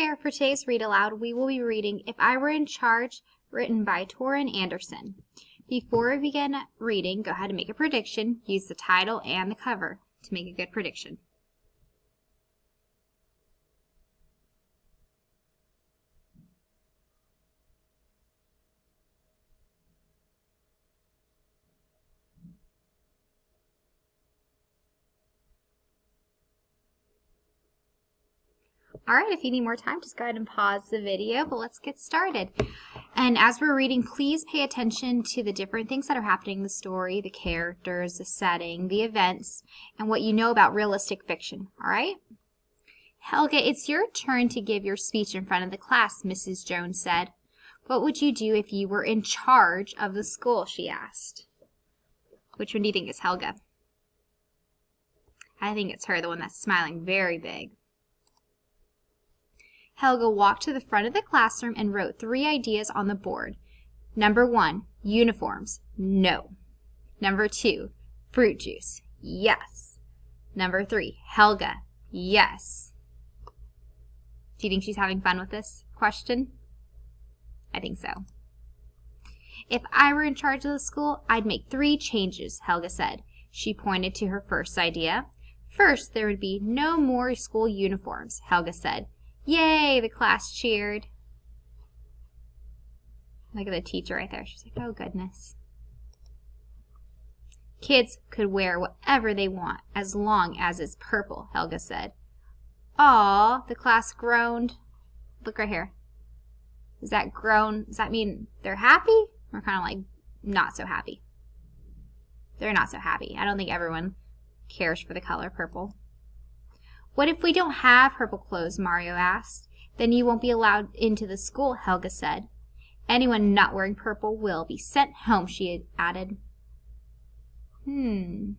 there, for today's read aloud, we will be reading If I Were in Charge, written by Torrin Anderson. Before we begin reading, go ahead and make a prediction. Use the title and the cover to make a good prediction. Alright, if you need more time, just go ahead and pause the video, but let's get started. And as we're reading, please pay attention to the different things that are happening in the story, the characters, the setting, the events, and what you know about realistic fiction, alright? Helga, it's your turn to give your speech in front of the class, Mrs. Jones said. What would you do if you were in charge of the school, she asked. Which one do you think is Helga? I think it's her, the one that's smiling very big. Helga walked to the front of the classroom and wrote 3 ideas on the board. Number 1, uniforms. No. Number 2, fruit juice. Yes. Number 3, Helga. Yes. Do you think she's having fun with this question? I think so. If I were in charge of the school, I'd make 3 changes, Helga said. She pointed to her first idea. First, there would be no more school uniforms, Helga said. Yay, the class cheered. Look at the teacher right there. She's like, oh goodness. Kids could wear whatever they want as long as it's purple, Helga said. Aw, the class groaned. Look right here. Does that groan, does that mean they're happy? Or kind of like not so happy? They're not so happy. I don't think everyone cares for the color purple. What if we don't have purple clothes, Mario asked. Then you won't be allowed into the school, Helga said. Anyone not wearing purple will be sent home, she added. Do you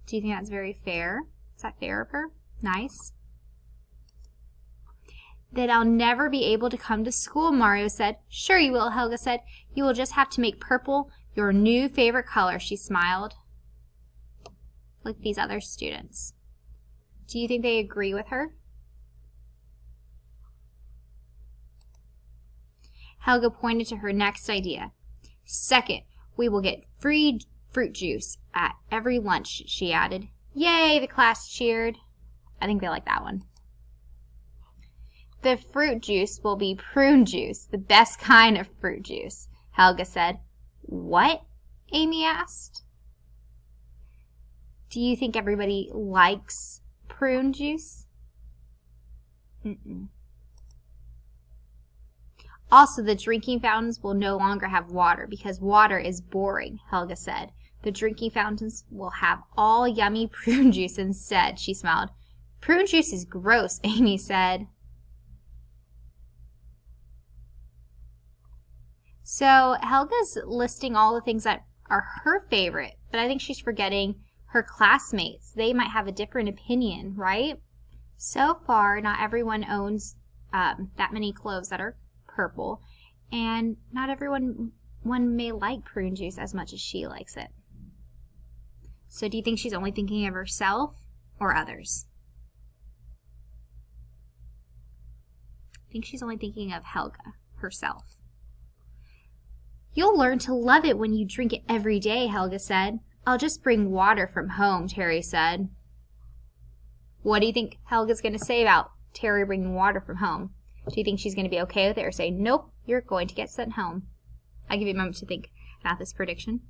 think that's very fair? Is that fair of her? Nice. Then I'll never be able to come to school, Mario said. Sure you will, Helga said. You will just have to make purple your new favorite color, she smiled. Like these other students. Do you think they agree with her? Helga pointed to her next idea. Second, we will get free fruit juice at every lunch, she added. Yay, the class cheered. I think they like that one. The fruit juice will be prune juice, the best kind of fruit juice, Helga said. What? Amy asked. Do you think everybody likes prune juice? Also, the drinking fountains will no longer have water because water is boring, Helga said. The drinking fountains will have all yummy prune juice instead, she smiled. Prune juice is gross, Amy said. So Helga's listing all the things that are her favorite, but I think she's forgetting her classmates. They might have a different opinion, right? So far, not everyone owns that many clothes that are purple, and not everyone may like prune juice as much as she likes it. So do you think she's only thinking of herself or others? I think she's only thinking of Helga, herself. You'll learn to love it when you drink it every day, Helga said. I'll just bring water from home, Terry said. What do you think Helga's going to say about Terry bringing water from home? Do you think she's going to be okay with it or say, nope, you're going to get sent home? I'll give you a moment to think about this prediction.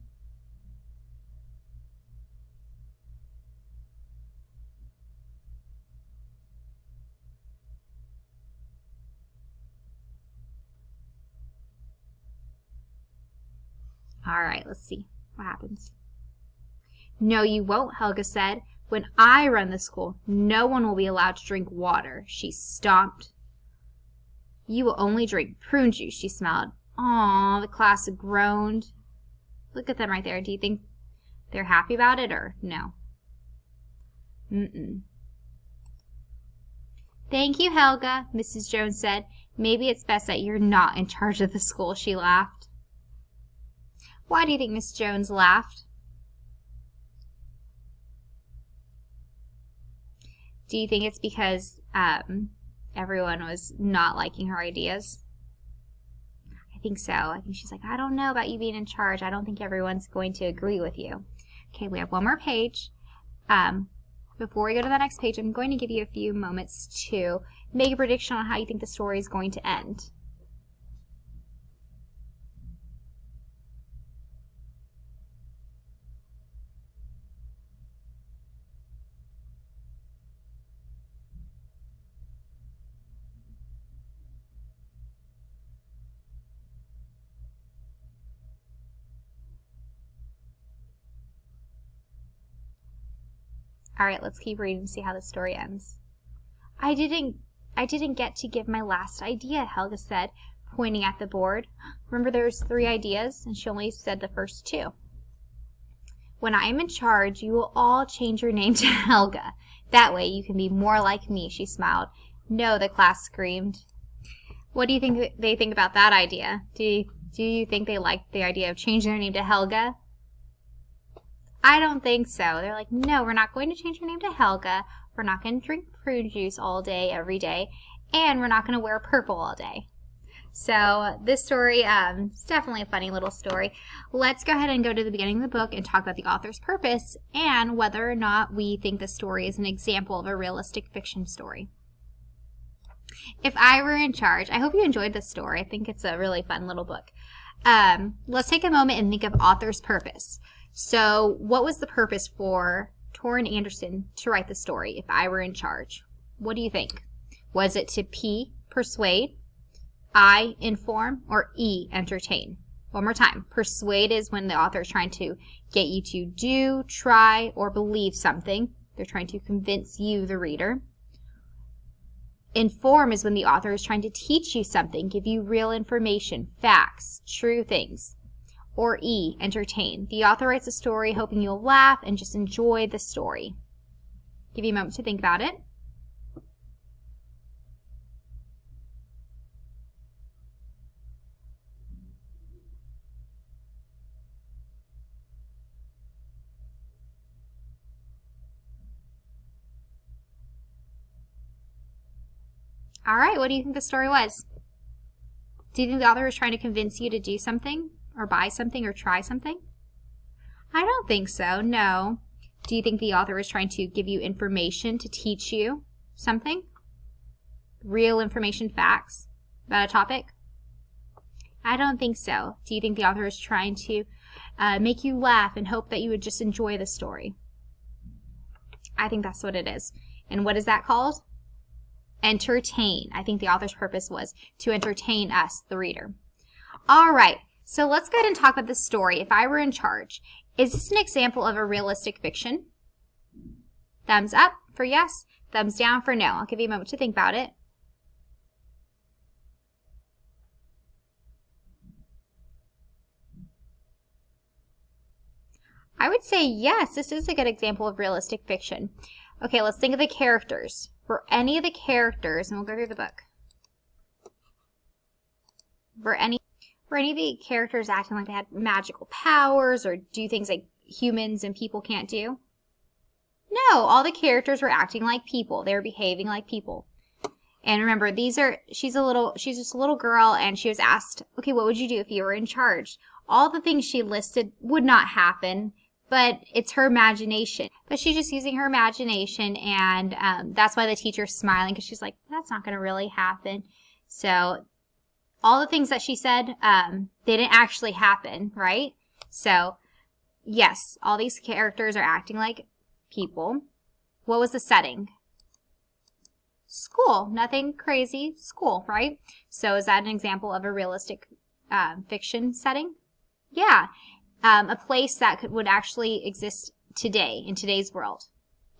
All right, let's see what happens. No, you won't, Helga said. When I run the school, no one will be allowed to drink water. She stomped. You will only drink prune juice, she smiled. Aw, the class groaned. Look at them right there. Do you think they're happy about it or no? Thank you, Helga, Mrs. Jones said. Maybe it's best that you're not in charge of the school, she laughed. Why do you think Miss Jones laughed? Do you think it's because everyone was not liking her ideas? I think so. I think she's like, I don't know about you being in charge. I don't think everyone's going to agree with you. Okay, we have one more page. Before we go to the next page, I'm going to give you a few moments to make a prediction on how you think the story is going to end. All right, let's keep reading and see how the story ends. I didn't get to give my last idea, Helga said, pointing at the board. Remember there's 3 ideas, and she only said the first 2. When I am in charge, you will all change your name to Helga. That way you can be more like me, she smiled. No, the class screamed. What do you think they think about that idea? Do you think they like the idea of changing their name to Helga? I don't think so. They're like, no, we're not going to change your name to Helga. We're not going to drink prune juice all day, every day. And we're not going to wear purple all day. So this story is definitely a funny little story. Let's go ahead and go to the beginning of the book and talk about the author's purpose and whether or not we think the story is an example of a realistic fiction story. If I were in charge, I hope you enjoyed this story. I think it's a really fun little book. Let's take a moment and think of author's purpose. So what was the purpose for Torrin Anderson to write the story, If I Were in Charge? What do you think? Was it to P, persuade, I, inform, or E, entertain? One more time. Persuade is when the author is trying to get you to do, try, or believe something. They're trying to convince you, the reader. Inform is when the author is trying to teach you something, give you real information, facts, true things. Or E, entertain. The author writes a story hoping you'll laugh and just enjoy the story. Give you a moment to think about it. All right, what do you think the story was? Do you think the author was trying to convince you to do something? Or buy something or try something? I don't think so, no. Do you think the author is trying to give you information to teach you something? Real information, facts about a topic? I don't think so. Do you think the author is trying to make you laugh and hope that you would just enjoy the story? I think that's what it is. And what is that called? Entertain. I think the author's purpose was to entertain us, the reader. All right. So let's go ahead and talk about this story, If I Were in Charge. Is this an example of a realistic fiction? Thumbs up for yes, thumbs down for no. I'll give you a moment to think about it. I would say yes, this is a good example of realistic fiction. Okay, let's think of the characters. For any of the characters, and we'll go through the book. Were any of the characters acting like they had magical powers or do things like humans and people can't do? No, all the characters were acting like people. They were behaving like people. And remember, she's just a little girl, and she was asked, okay, what would you do if you were in charge? All the things she listed would not happen, but it's her imagination. But she's just using her imagination, and that's why the teacher's smiling, because she's like, that's not going to really happen. So all the things that she said, they didn't actually happen, right? So, yes, all these characters are acting like people. What was the setting? School. Nothing crazy. School, right? So is that an example of a realistic fiction setting? Yeah. A place that would actually exist today, in today's world.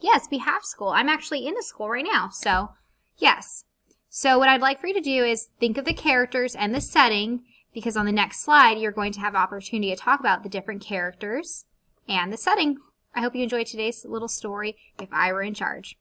Yes, we have school. I'm actually in the school right now. So, yes. So what I'd like for you to do is think of the characters and the setting, because on the next slide, you're going to have opportunity to talk about the different characters and the setting. I hope you enjoyed today's little story, If I Were in Charge.